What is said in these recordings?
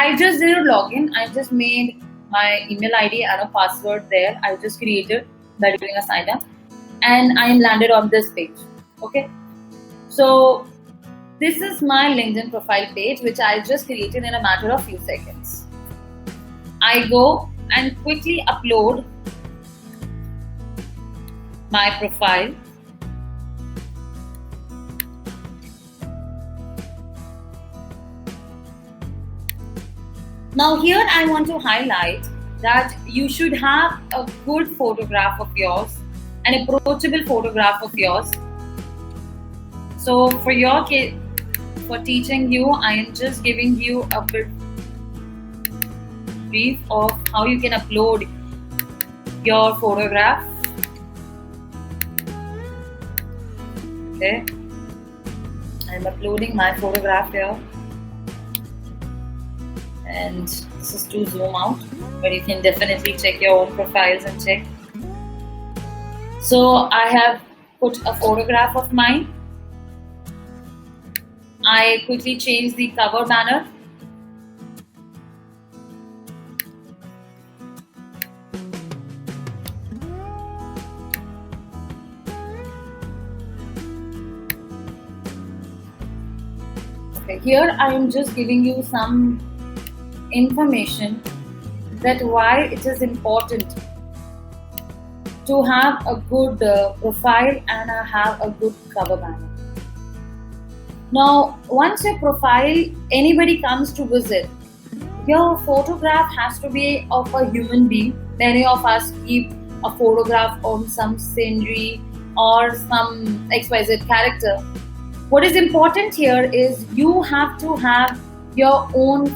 I just did a login. I just made my email ID and a password there. I just created by doing a sign up, and I landed on this page. Okay, so this is my LinkedIn profile page, which I just created in a matter of few seconds. I go and quickly upload my profile. Now here I want to highlight that you should have a good photograph of yours, an approachable photograph of yours. So for your kid, for teaching you, I am just giving you a bit brief of how you can upload your photograph. Okay, I'm uploading my photograph here, and this is to zoom out, but you can definitely check your own profiles and check. So I have put a photograph of mine. I quickly change the cover banner. Okay, here I am just giving you some information that why it is important to have a good profile and have a good cover banner. Now, once your profile, anybody comes to visit, your photograph has to be of a human being. Many of us keep a photograph on some scenery or some XYZ character. What is important here is you have to have your own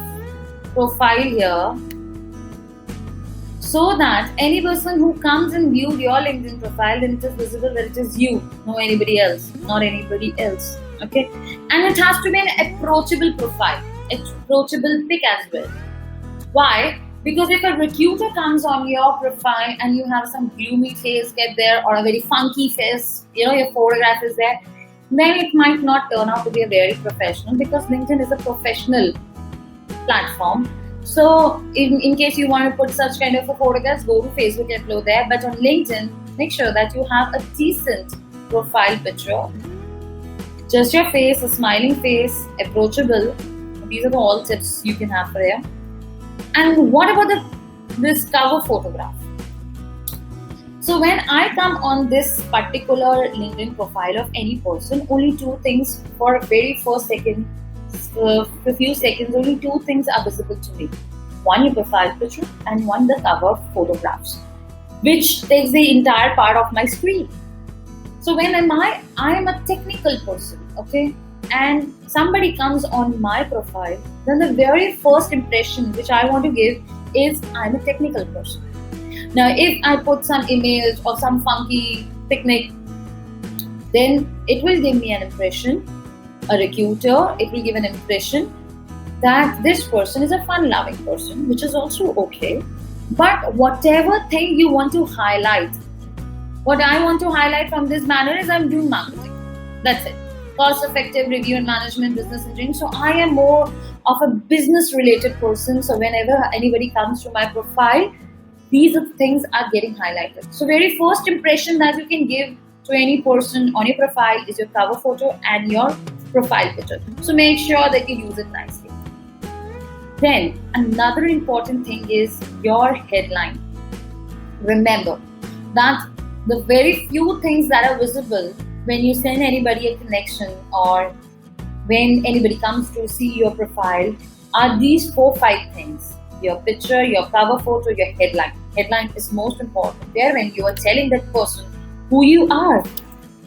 profile here, so that any person who comes and views your LinkedIn profile, then it is visible that it is you, not anybody else. Okay, and it has to be an approachable profile, approachable pic as well. Why? Because if a recruiter comes on your profile and you have some gloomy face get there or a very funky face, your photograph is there, then it might not turn out to be a very professional, because LinkedIn is a professional platform. So in case you want to put such kind of a photographs, go to Facebook and upload there. But on LinkedIn, make sure that you have a decent profile picture. Just your face, a smiling face, approachable. These are the all tips you can have for there. And what about this cover photograph? So when I come on this particular LinkedIn profile of any person, only two things for very first second, for a few seconds, only two things are visible to me. One, your profile picture, and one, the cover photographs, which takes the entire part of my screen. So when I am a technical person, okay, and somebody comes on my profile, then the very first impression which I want to give is I'm a technical person. Now, if I put some image or some funky picnic, then it will give me an impression, a recruiter, it will give an impression that this person is a fun-loving person, which is also okay. But whatever thing you want to highlight, what I want to highlight from this banner is I'm doing marketing. That's it. Cost-effective review and management, business engineering. So I am more of a business-related person. So whenever anybody comes to my profile, these things are getting highlighted. So very first impression that you can give to any person on your profile is your cover photo and your profile picture. So make sure that you use it nicely. Then another important thing is your headline. Remember that the very few things that are visible when you send anybody a connection or when anybody comes to see your profile are these 4-5 things. Your picture, your cover photo, your headline. Headline is most important there when you are telling that person who you are.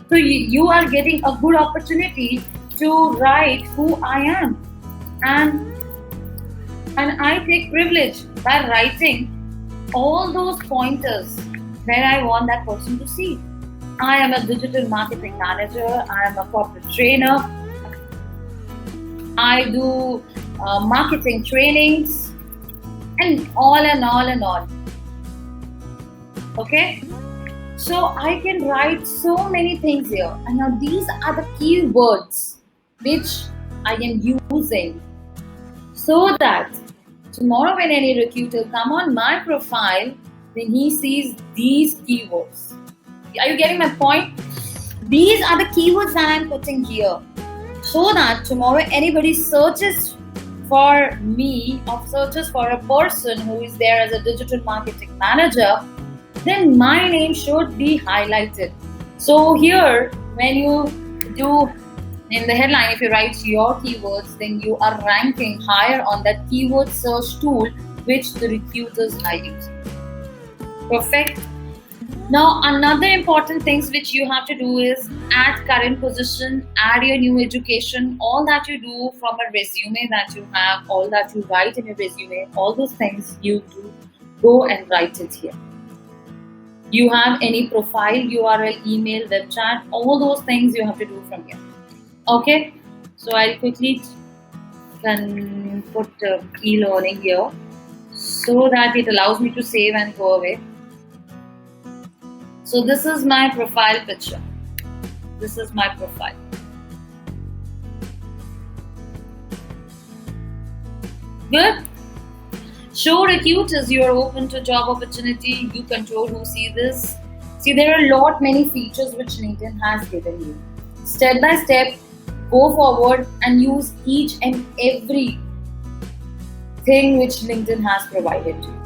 So you are getting a good opportunity to write who I am. And I take privilege by writing all those pointers where I want that person to see. I am a digital marketing manager. I am a corporate trainer. I do marketing trainings and all and all and all. Okay? So I can write so many things here. And now these are the keywords which I am using so that Tomorrow when any recruiter come on my profile, then he sees these keywords. Are you getting my point? These are the keywords that I'm putting here, so that tomorrow anybody searches for me or searches for a person who is there as a digital marketing manager, then my name should be highlighted. So here, when you do in the headline, if you write your keywords, then you are ranking higher on that keyword search tool which the recruiters are using. Perfect. Now, another important things which you have to do is add current position, add your new education, all that you do from a resume that you have, all that you write in your resume, all those things you do, go and write it here. You have any profile, URL, email, web chat, all those things you have to do from here. Okay, so I'll quickly can put e-learning here so that it allows me to save and go away. So this is my profile picture. This is my profile. Good. Show recruiters you are open to job opportunity. You control who see this. See, there are a lot many features which LinkedIn has given you. Step by step, go forward and use each and every thing which LinkedIn has provided to you.